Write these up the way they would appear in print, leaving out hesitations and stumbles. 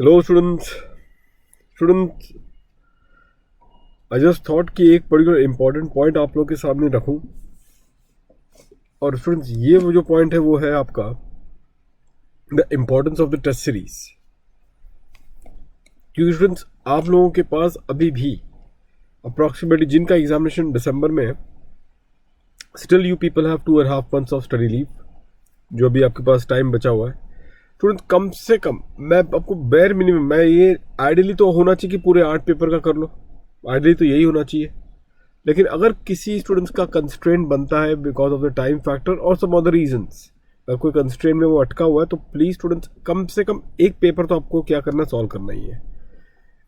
Hello students I just thought कि एक particular important point आप लोग के सामने रखूं। और स्टूडेंट्स, ये वो जो पॉइंट है वो है आपका the importance of the test series. क्योंकि स्टूडेंट्स, आप लोगों के पास अभी भी अप्रॉक्सीमेटली जिनका एग्जामिनेशन दिसंबर में है, still you people have 2.5 months of study leave, जो अभी आपके पास टाइम बचा हुआ है। स्टूडेंट, कम से कम मैं आपको बेयर मिनिमम, मैं ये आइडियली तो होना चाहिए कि पूरे 8 पेपर का कर लो, आइडियली तो यही होना चाहिए। लेकिन अगर किसी स्टूडेंट्स का कंस्ट्रेंट बनता है because of the time factor और सम अदर रीजंस, अगर कोई कंस्ट्रेंट में वो अटका हुआ है, तो प्लीज स्टूडेंट्स कम से कम एक पेपर तो आपको क्या करना, सॉल्व करना ही है।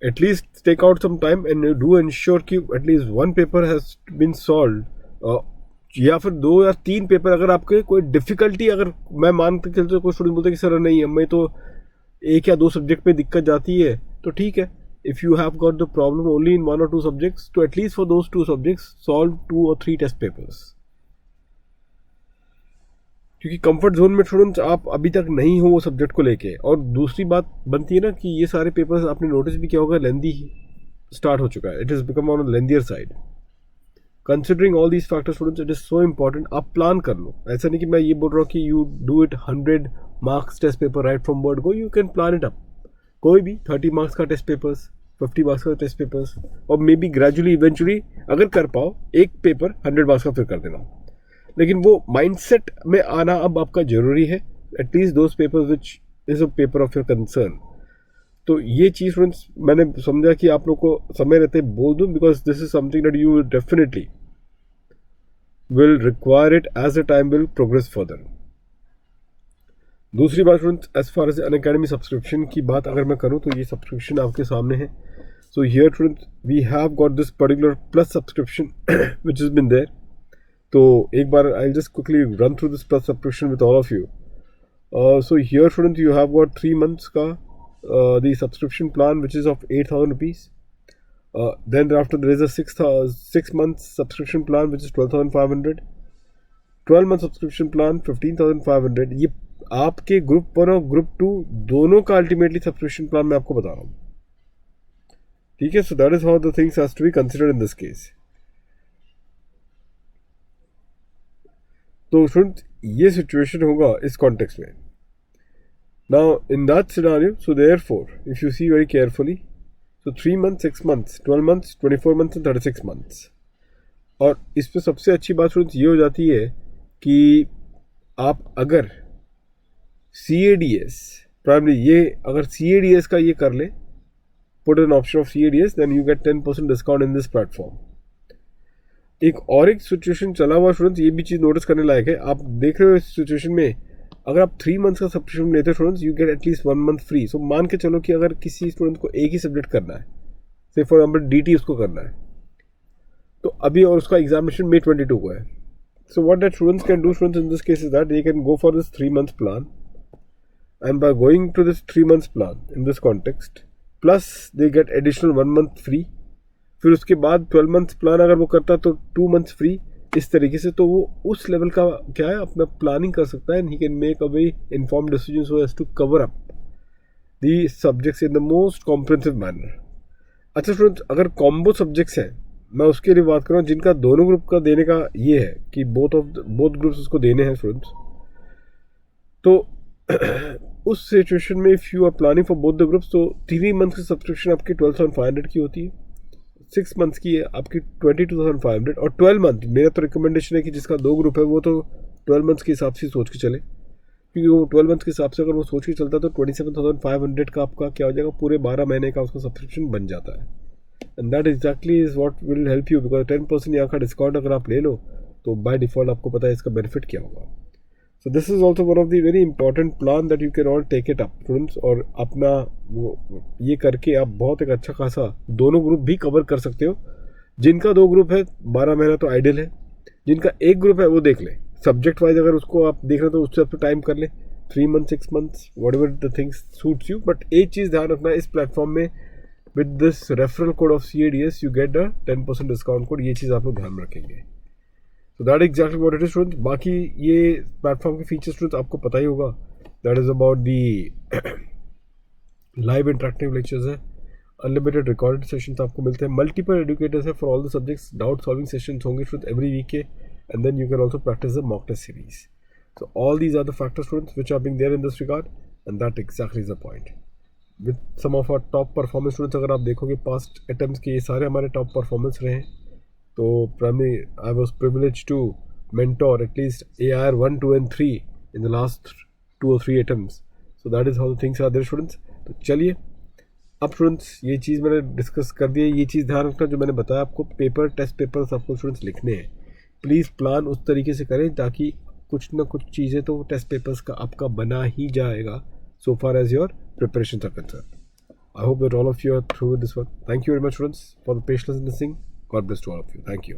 At least take out some time and do ensure कि at least 1 paper has been solve, या फिर 2 या 3 पेपर। अगर आपके कोई डिफिकल्टी, अगर मैं मान के चलते कोई स्टूडेंट बोलते कि सर नहीं, हमें तो 1 या 2 सब्जेक्ट में दिक्कत जाती है, तो ठीक है। If you have got the problem only in 1 or 2 subjects, to at least for those 2 subjects solve 2 or 3 test papers. क्योंकि कंफर्ट जोन में स्टूडेंट्स आप अभी तक नहीं हो वो सब्जेक्ट को लेके। और दूसरी बात बनती है ना कि ये सारे पेपर्स आपने नोटिस भी किया होगा, लेंदी स्टार्ट हो चुका है, इट इज बिकम ऑन लेंदियर side. Considering all these factors students, it is so important आप प्लान कर लो। ऐसा नहीं कि मैं ये बोल रहा हूँ कि you do it 100 marks test paper right from word go, you can plan it up. कोई भी 30 marks का टेस्ट पेपर्स, 50 marks का टेस्ट पेपर्स, और मे बी ग्रेजुअली इवेंचुअली अगर कर पाओ एक पेपर 100 marks का फिर कर देना। लेकिन वो माइंडसेट में आना अब आपका जरूरी है, at least those papers which is a paper of your concern. तो ये चीज़ स्टूडेंट्स मैंने समझा कि आप लोग को समय रहते बोल दूं, because this is something that you definitely will require it as the time will progress further. दूसरी बात students, as far as Unacademy subscription की बात अगर मैं करूं, तो ये सब्सक्रिप्शन आपके सामने है। So here students we have got this particular plus subscription which is been there. तो एक बार I just quickly run through this plus subscription with all of you. So here students you have got 3 months का the subscription plan which is of 8,000 rupees. Then thereafter there is a 6 months subscription plan which is 12,500. 12 month subscription plan 15,500. ये आपके group 1 और group 2 दोनों का ultimately subscription plan मैं आपको बता रहा हूँ, ठीक है। So that is how the things has to be considered in this case. तो स्टूडेंट, ये सिचुएशन होगा इस कॉन्टेक्स्ट में। Now in that scenario, so therefore if you see very carefully, so 3 months, 6 months, 12 months, 24 months and 36 months। और इस पर सबसे अच्छी बात स्टूडेंट्स ये हो जाती है कि आप अगर CADS प्राइमरी, ये अगर CADS का ये कर ले, put an option of CADS, then you get 10% discount in this platform. एक और एक सिचुएशन चला हुआ स्टूडेंट्स, ये भी चीज़ नोटिस करने लायक है। आप देख रहे हो इस सिचुएशन में अगर आप 3 months का सब्सक्रिप्शन लेते हो students, you get at least 1 month free. So मान के चलो कि अगर किसी स्टूडेंट को एक ही सब्जेक्ट करना है, से फॉर एग्जाम्पल DT उसको करना है, तो अभी और उसका एग्जामिनेशन May 22 को है। So what that students can do students in this case is that they can go for this 3 months plan, and by going to this 3 months plan in this context, plus they get additional 1 month free. फिर उसके बाद 12 months plan अगर वो करता तो 2 months free. इस तरीके से तो वो उस लेवल का क्या है, अपना प्लानिंग कर सकता है, and he can make a very informed decision so as to cover up the subjects in the most comprehensive manner. अच्छा स्टूडेंट्स, अगर कॉम्बो सब्जेक्ट्स हैं, मैं उसके लिए बात कर रहा हूँ जिनका दोनों ग्रुप का देने का ये है कि बोथ ग्रुप्स उसको देने हैं स्टूडेंट्स। तो उस सिचुएशन में if you are planning for both the groups, तो 3 months की सब्सक्रिप्शन आपकी 12,500 की होती है, 6 months की है आपकी 22,500, और 12 month मेरा तो रिकमेंडेशन है कि जिसका 2 ग्रुप है वो तो 12 months के हिसाब से सोच के चले। क्योंकि वो 12 months के हिसाब से अगर वो सोच के चलता तो 27,500 का आपका क्या हो जाएगा, पूरे 12 महीने का उसका सब्सक्रिप्शन बन जाता है। And that exactly is what will help you, because 10% यहाँ का डिस्काउंट अगर आप ले लो तो बाय डिफॉल्ट आपको पता है इसका बेनिफिट क्या होगा। So this is also one of the very important plan that you can all take it up students, और अपना वो ये करके आप बहुत एक अच्छा खासा दोनों ग्रुप भी कवर कर सकते हो। जिनका 2 ग्रुप है 12 महीना तो आइडियल है, जिनका 1 ग्रुप है वो देख ले सब्जेक्ट वाइज, अगर उसको आप देख रहे हो तो उससे आप टाइम कर ले 3 months, 6 months, whatever the things suits you। But एक चीज़ ध्यान रखना इस प्लेटफॉर्म में, with this referral code of CADS you get a 10% discount code. ये चीज़ आप लोग ध्यान रखेंगे। So that is exactly what it is students. बाकी ये प्लेटफॉर्म के फीचर्स स्टूडेंट्स आपको पता ही होगा, that is about the live interactive lectures हैं, अनलिमिटेड रिकॉर्डेड सेशंस आपको मिलते हैं, मल्टीपल एजुकेटर्स हैं for all the subjects, doubt solving sessions होंगे स्टूडेंट्स एवरी वीक के, and then you can also practise the mock test series. So all these are the factors, students, which are being there in this regard, and that exactly is the point. With some of our top performance students, अगर आप देखोगे past attempts के ये सारे हमारे top performance रहे हैं, तो primarily I was privileged to mentor at least AIR 1, 2 and 3 in the last 2 or 3 attempts. So that is how the things are there, students. तो चलिए अब स्टूडेंट्स ये चीज़ मैंने डिस्कस कर दी है, ये चीज़ ध्यान रखना जो मैंने बताया आपको, पेपर टेस्ट पेपर्स आपको स्टूडेंट्स लिखने हैं, प्लीज़ प्लान उस तरीके से करें ताकि कुछ ना कुछ चीज़ें तो टेस्ट पेपर्स का आपका बना ही जाएगा so far as your preparation are concern. I hope that all of you are through with this one. Thank you very much students for the patience in listening. God bless to all of you. Thank you.